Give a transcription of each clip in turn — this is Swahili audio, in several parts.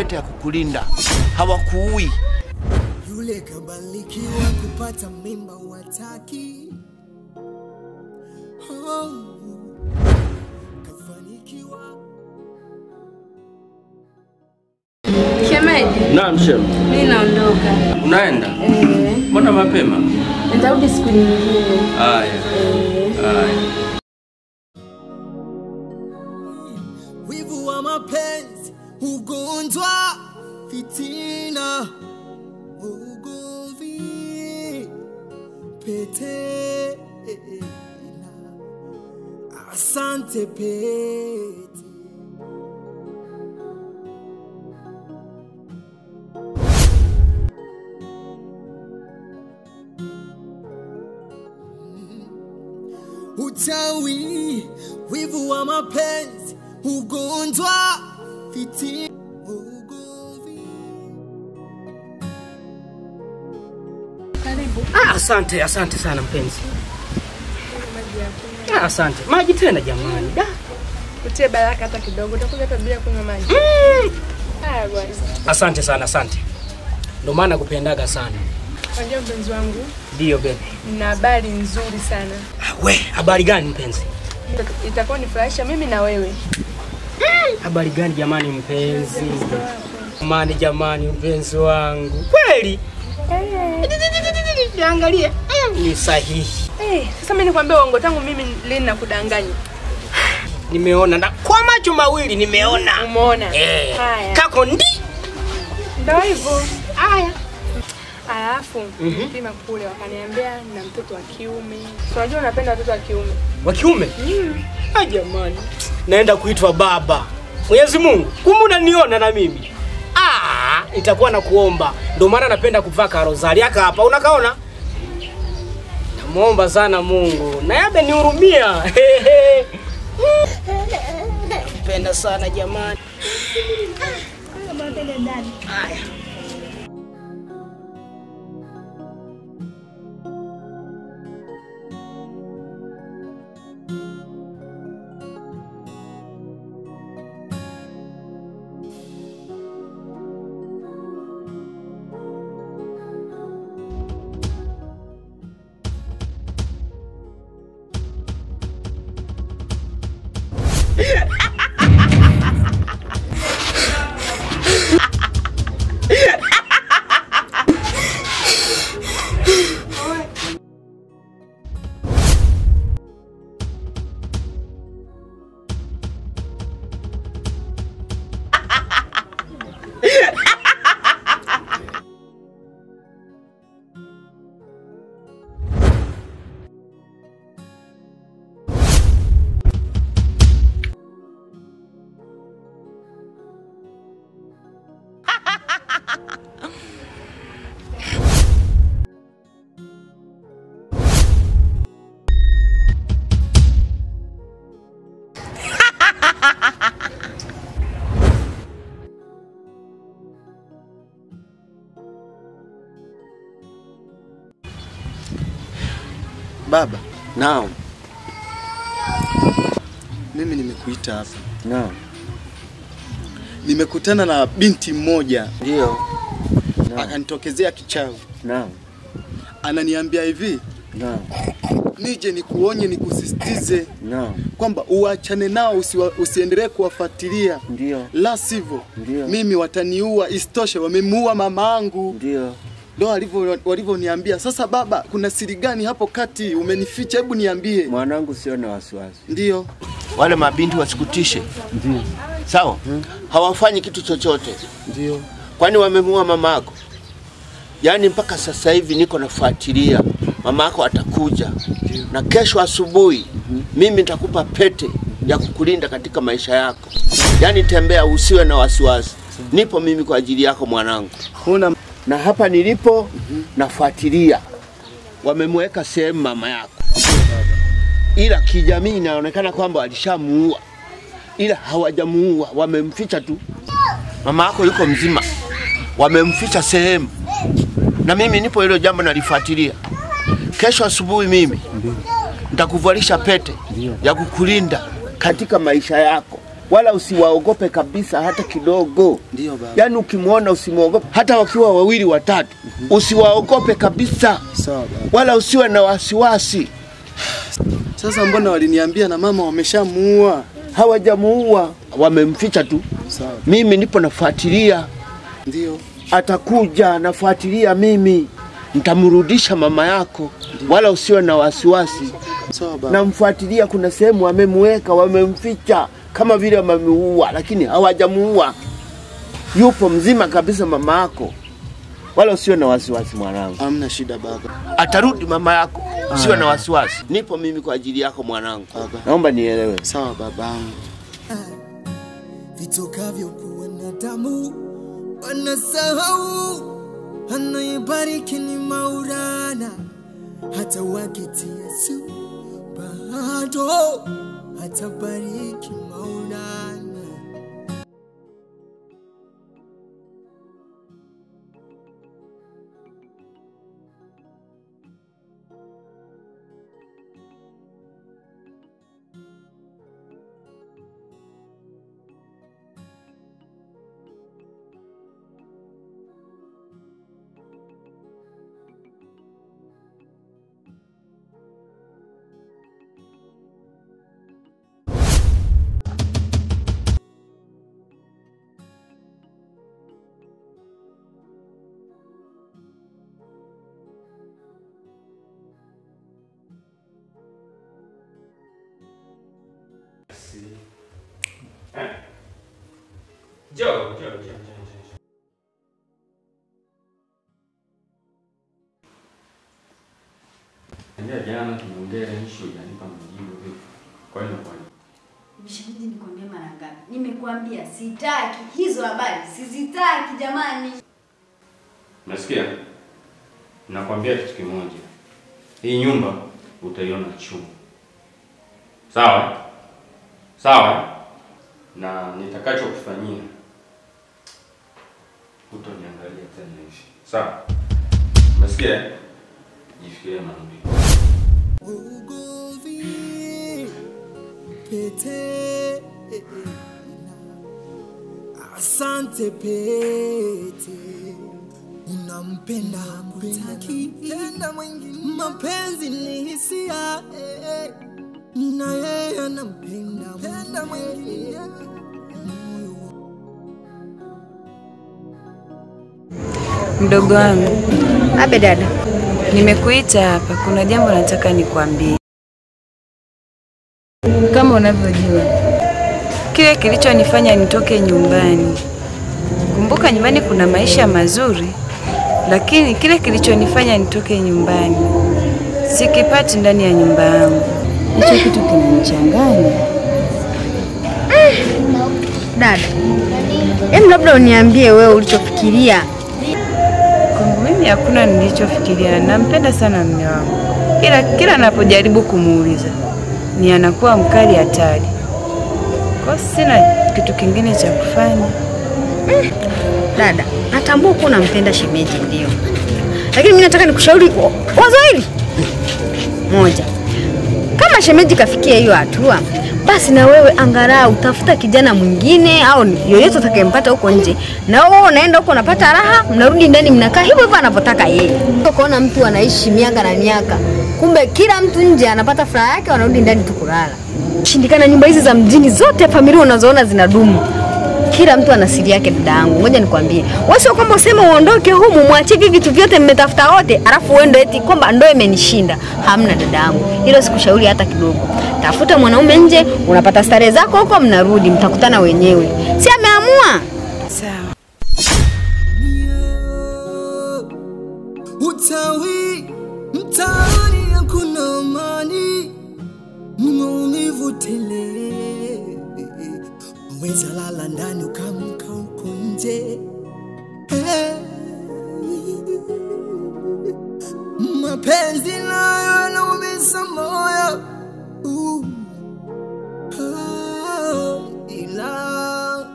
pete ya kukulinda. Hawakuui. Yule kabarikiwa kupata mimba wataki. Kafanikiwa. Shemeji. Naam shem. Mimi naondoka. Unaenda? Mbona mapema? Nitarudi siku nyingine. Haya. Haya. Wivu wa mapenzi, ugonjwa, fitina, ugomvi, pete, asante pete. Uchawi, wivu wa mapenzi, ugonjwa, fitina, ugomvi. Karibu. Asante sana mpenzi. Asante. Maji tena jamani. Utie baraka hata kidogo. Utakuja hata bila kunywa maji. Haya bwana. Asante sana, asante. Ndio maana kupendaga sana. Unajua mpenzi wangu? Ndio baby. Nina habari nzuri sana. We, habari gani mpenzi? Itakuwa nifurahisha mimi na wewe. Habari gani jamani mpenzi? Mani jamani mpenzi wangu. Kweli? Niangalie. Ni sahihi. Sasa mimi nikwambia uongo tangu mimi lini nakudanganya? Nimeona na kwa macho mawili nimeona. Umeona? Haya. Kako ndi. Ndio hivyo. Haya. Alafu pima kule wakaniambia na mtoto wa kiume. Unajua unapenda watoto wa kiume. Wa kiume? Jamani. Naenda kuitwa baba. Mwenyezi Mungu, kumbe unaniona na mimi. Nitakuwa na kuomba. Ndio maana napenda kuvaa karozari yaka hapa. Unakaona? Namuomba sana Mungu. Na yabe nihurumia. Napenda sana jamani. Haya. Baba. Naam. Mimi nimekuita hapa. Naam. Nimekutana na binti mmoja. Ndio. Akanitokezea kichawi. Naam. Ananiambia hivi. Naam. Nije nikuonye nikusisitize. Naam. Kwamba uachane nao usiendelee kuwafuatilia. Ndio. La sivyo. Ndio. Mimi wataniua, istoshe wamemuua mamangu. Ndio. Ndio walivyoniambia. Sasa baba, kuna siri gani hapo kati umenificha? Hebu niambie. Mwanangu, sio na wasiwasi. Ndio. Wale mabinti wasikutishe. Ndio. Sawa? Hawafanyi kitu chochote. Ndio. Kwani wamemuua mamako? Yaani mpaka sasa hivi niko nafuatilia. Mamako atakuja. Ndio. Na kesho asubuhi mimi nitakupa pete ya kukulinda katika maisha yako. Yaani tembea, usiwe na wasiwasi. Nipo mimi kwa ajili yako mwanangu. Huna na hapa nilipo nafuatilia. Wamemweka sehemu mama yako. Ila kijamii inaonekana kwamba alishamuua. Ila hawajamuua, wamemficha tu. Mama yako yuko mzima. Wamemficha sehemu. Na mimi nipo hilo jambo nalifuatilia. Kesho asubuhi mimi nitakuvalisha pete ya kukulinda katika maisha yako. wala usiwaogope kabisa hata kidogo. Ndio baba. Yaani ukimwona usimuogope hata wakiwa wawili watatu. Usiwaogope kabisa. Sawa baba. Wala usiwe na wasiwasi. Sasa mbona waliniambia na mama wameshamuua? Hawajamuua, wamemficha tu. Sawa. Mimi nipo nafuatilia. Ndio. Atakuja, nafuatilia mimi. Nitamrudisha mama yako. Wala usiwe na wasiwasi. Sawa baba. Namfuatilia, kuna sehemu wamemweka, wamemficha kama vile wamemuua, lakini hawajamuua. Yupo mzima kabisa mama yako. Wala usiwe na wasiwasi mwanangu. Hamna shida baba. Atarudi mama yako. Usiwe na wasiwasi. Nipo mimi kwa ajili yako mwanangu. Baba. Naomba nielewe. Sawa babangu. Vitokavyo kuwa na damu wanasahau, anayebariki ni Maulana, hata wakitia su bado atabariki Maulana. Joe. Ndio jana tumeongea issue yanipa mjibu vipi? Kwa nini kwa nini? Mshahidi nikwambia mara ngapi? Nimekuambia sitaki hizo habari, sizitaki jamani. Nasikia? Nakwambia kitu kimoja. Hii nyumba utaiona chungu. Sawa? Sawa? Na nitakacho kufanyia utoniangalia tena hivi. Sawa? Nasikia? Jifikirie mara mbili. Ugomvi pete, asante pete, unampenda hamtaki, enda mwingine. Mapenzi ni hisia, na yeye anampenda, enda mwingine. Mdogo wangu. Abe dada. Nimekuita hapa, kuna jambo nataka nikwambie. Kama unavyojua, kile kilichonifanya nitoke nyumbani. Kumbuka nyumbani kuna maisha mazuri, lakini kile kilichonifanya nitoke nyumbani sikipati ndani ya nyumba yangu. Hicho kitu kinanichanganya. Dada, labda uniambie wewe ulichofikiria. Kwangu mimi hakuna nilichofikiria. Nampenda sana mume wangu. Kila ninapojaribu kumuuliza ni anakuwa mkali hatari. Kwa sina kitu kingine cha kufanya. Dada, natambua uko unampenda shemeji ndio. Lakini mimi nataka nikushauri wazo hili. Moja. Kama shemeji kafikia hiyo hatua, basi na wewe angalau utafuta kijana mwingine au yoyote utakayempata huko nje. Na wewe unaenda huko unapata raha, mnarudi ndani mnakaa hivyo hivyo anapotaka yeye. Unaona mtu anaishi miaka na miaka. Kumbe kila mtu nje anapata furaha yake, wanarudi ndani tu kulala. Shindikana nyumba hizi za mjini zote familia unazoona zinadumu. Kila mtu ana siri yake dadangu. Ngoja nikwambie. Wewe sio kwamba useme uondoke humu muachie vitu vyote mmetafuta wote, alafu uende eti kwamba ndoa imenishinda. Hamna dadangu. Hilo sikushauri hata kidogo. Tafuta mwanaume nje, unapata starehe zako huko mnarudi, mtakutana wenyewe. Si ameamua? Sawa. Mtaani hakuna amani, maumivu tele. Waweza lala ndani ukamka huko nje. Mapenzi nayo yanaumiza moyo. Ila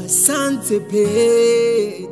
asante pete,